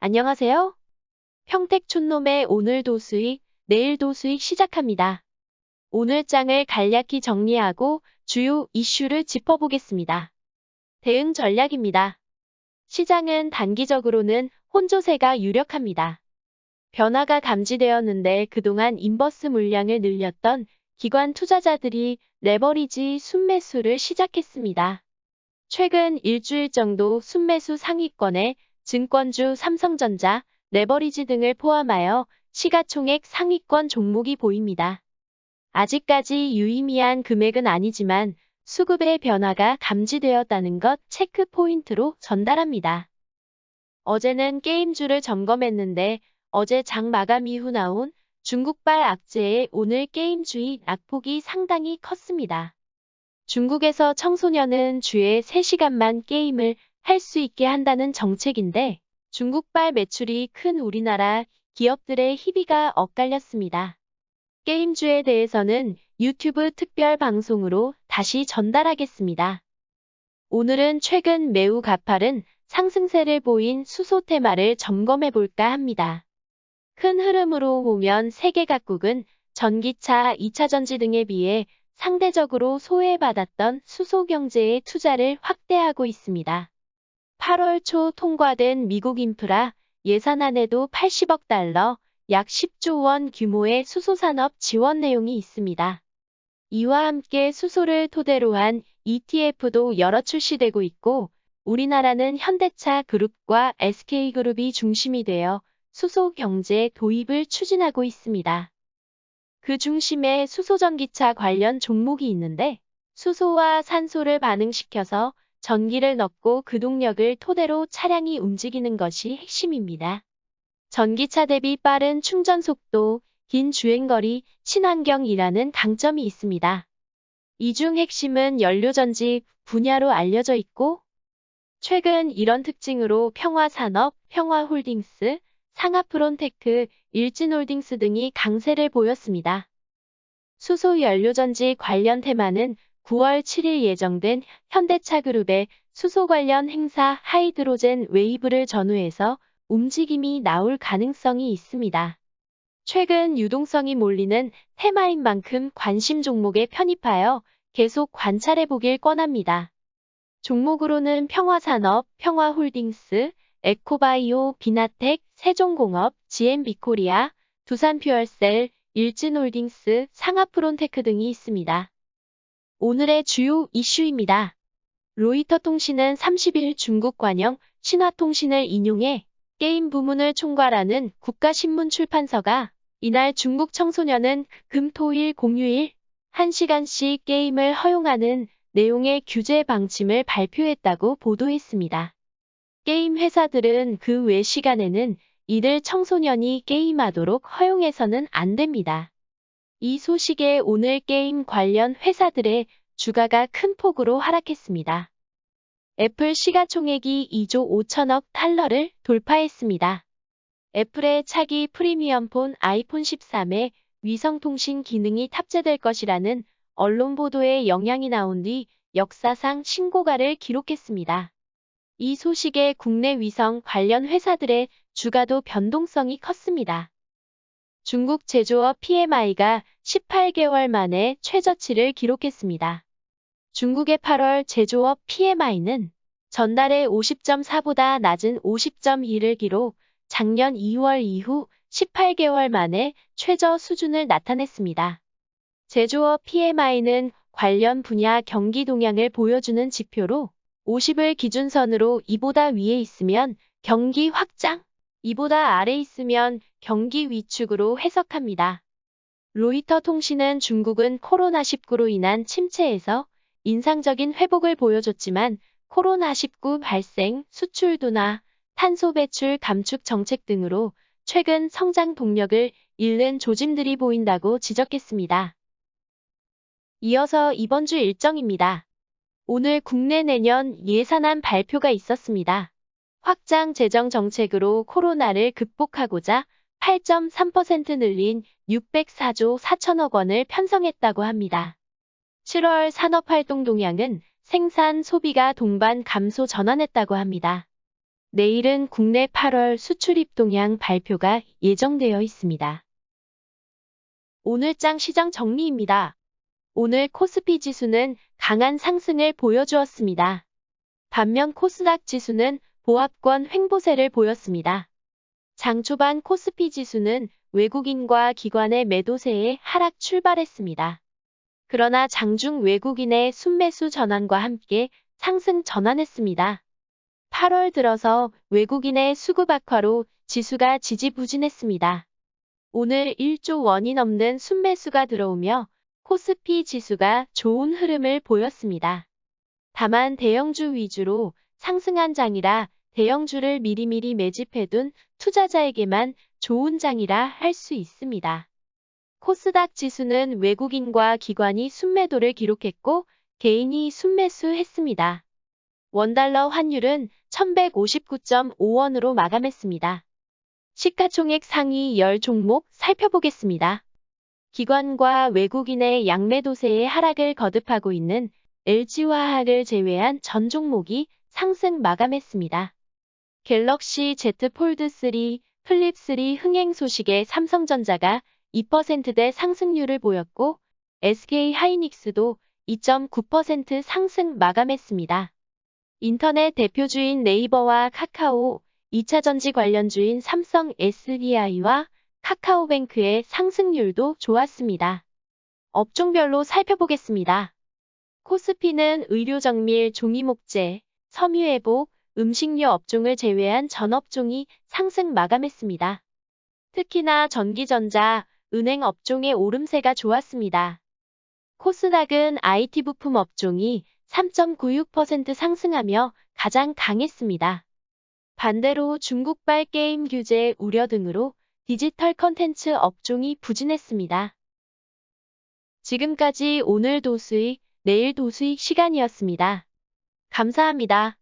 안녕하세요. 평택촌놈의 오늘도 수익, 내일도 수익 시작합니다. 오늘 장을 간략히 정리하고 주요 이슈를 짚어보겠습니다. 대응 전략입니다. 시장은 단기적으로는 혼조세가 유력합니다. 변화가 감지되었는데 그동안 인버스 물량을 늘렸던 기관 투자자들이 레버리지 순매수를 시작했습니다. 최근 일주일 정도 순매수 상위권에 증권주 삼성전자, 레버리지 등을 포함하여 시가총액 상위권 종목이 보입니다. 아직까지 유의미한 금액은 아니지만 수급의 변화가 감지되었다는 것 체크 포인트로 전달합니다. 어제는 게임주를 점검했는데 어제 장 마감 이후 나온 중국발 악재에 오늘 게임주의 낙폭이 상당히 컸습니다. 중국에서 청소년은 주에 3시간만 게임을 할 수 있게 한다는 정책인데 중국발 매출이 큰 우리나라 기업들의 희비가 엇갈렸습니다. 게임주에 대해서는 유튜브 특별 방송으로 다시 전달하겠습니다. 오늘은 최근 매우 가파른 상승세를 보인 수소 테마를 점검해볼까 합니다. 큰 흐름으로 보면 세계 각국은 전기차, 2차전지 등에 비해 상대적으로 소외받았던 수소 경제에 투자를 확대하고 있습니다. 8월 초 통과된 미국 인프라 예산안에도 80억 달러, 약 10조 원 규모의 수소산업 지원 내용이 있습니다. 이와 함께 수소를 토대로 한 ETF도 여러 출시되고 있고 우리나라는 현대차 그룹과 SK그룹이 중심이 되어 수소 경제 도입을 추진하고 있습니다. 그 중심에 수소전기차 관련 종목이 있는데 수소와 산소를 반응시켜서 전기를 넣고 그 동력을 토대로 차량이 움직이는 것이 핵심입니다. 전기차 대비 빠른 충전 속도, 긴 주행거리, 친환경이라는 강점이 있습니다. 이 중 핵심은 연료전지 분야로 알려져 있고 최근 이런 특징으로 평화산업, 평화홀딩스, 상하프론테크, 일진홀딩스 등이 강세를 보였습니다. 수소 연료전지 관련 테마는 9월 7일 예정된 현대차그룹의 수소 관련 행사 하이드로젠 웨이브를 전후해서 움직임이 나올 가능성이 있습니다. 최근 유동성이 몰리는 테마인 만큼 관심 종목에 편입하여 계속 관찰해보길 권합니다. 종목으로는 평화산업, 평화홀딩스, 에코바이오, 비나텍, 세종공업, GM비코리아, 두산퓨얼셀, 일진홀딩스, 상하프론테크 등이 있습니다. 오늘의 주요 이슈입니다. 로이터 통신은 30일 중국 관영 신화통신을 인용해 게임 부문을 총괄하는 국가신문 출판사가 이날 중국 청소년은 금, 토, 일 공휴일 1시간씩 게임을 허용하는 내용의 규제 방침을 발표했다고 보도했습니다. 게임 회사들은 그 외 시간에는 이들 청소년이 게임하도록 허용해서는 안 됩니다. 이 소식에 오늘 게임 관련 회사들의 주가가 큰 폭으로 하락했습니다. 애플 시가총액이 2조 5천억 달러를 돌파했습니다. 애플의 차기 프리미엄폰 아이폰 13에 위성통신 기능이 탑재될 것이라는 언론 보도에 영향이 나온 뒤 역사상 신고가를 기록했습니다. 이 소식에 국내 위성 관련 회사들의 주가도 변동성이 컸습니다. 중국 제조업 PMI가 18개월 만에 최저치를 기록했습니다. 중국의 8월 제조업 PMI는 전날의 50.4보다 낮은 50.1을 기록, 작년 2월 이후 18개월 만에 최저 수준을 나타냈습니다. 제조업 PMI는 관련 분야 경기 동향을 보여주는 지표로 50을 기준선으로 이보다 위에 있으면 경기 확장, 이보다 아래 있으면 경기 위축으로 해석합니다. 로이터 통신은 중국은 코로나19로 인한 침체에서 인상적인 회복을 보여줬지만 코로나19 발생, 수출 둔화, 탄소 배출 감축 정책 등으로 최근 성장 동력을 잃는 조짐들이 보인다고 지적했습니다. 이어서 이번 주 일정입니다. 오늘 국내 내년 예산안 발표가 있었습니다. 확장 재정 정책으로 코로나를 극복하고자 8.3% 늘린 604조 4천억 원을 편성했다고 합니다. 7월 산업활동 동향은 생산, 소비가 동반 감소 전환했다고 합니다. 내일은 국내 8월 수출입 동향 발표가 예정되어 있습니다. 오늘장 시장 정리입니다. 오늘 코스피 지수는 강한 상승을 보여주었습니다. 반면 코스닥 지수는 보합권 횡보세를 보였습니다. 장 초반 코스피 지수는 외국인과 기관의 매도세에 하락 출발했습니다. 그러나 장중 외국인의 순매수 전환과 함께 상승 전환했습니다. 8월 들어서 외국인의 수급 악화로 지수가 지지부진했습니다. 오늘 1조 원이 넘는 순매수가 들어오며 코스피 지수가 좋은 흐름을 보였습니다. 다만 대형주 위주로 상승한 장이라 대형주를 미리미리 매집해둔 투자자에게만 좋은 장이라 할 수 있습니다. 코스닥 지수는 외국인과 기관이 순매도를 기록했고 개인이 순매수했습니다. 원달러 환율은 1159.5원으로 마감했습니다. 시가총액 상위 10종목 살펴보겠습니다. 기관과 외국인의 양매도세의 하락을 거듭하고 있는 LG화학을 제외한 전 종목이 상승 마감했습니다. 갤럭시 Z 폴드3, 플립3 흥행 소식에 삼성전자가 2%대 상승률을 보였고 SK하이닉스도 2.9% 상승 마감했습니다. 인터넷 대표주인 네이버와 카카오, 2차전지 관련주인 삼성 SDI와 카카오뱅크의 상승률도 좋았습니다. 업종별로 살펴보겠습니다. 코스피는 의료정밀, 종이목재, 섬유회복, 음식료 업종을 제외한 전 업종이 상승 마감했습니다. 특히나 전기전자, 은행 업종의 오름세가 좋았습니다. 코스닥은 IT 부품 업종이 3.96% 상승하며 가장 강했습니다. 반대로 중국발 게임 규제 우려 등으로 디지털 컨텐츠 업종이 부진했습니다. 지금까지 오늘 도수익, 내일 도수익 시간이었습니다. 감사합니다.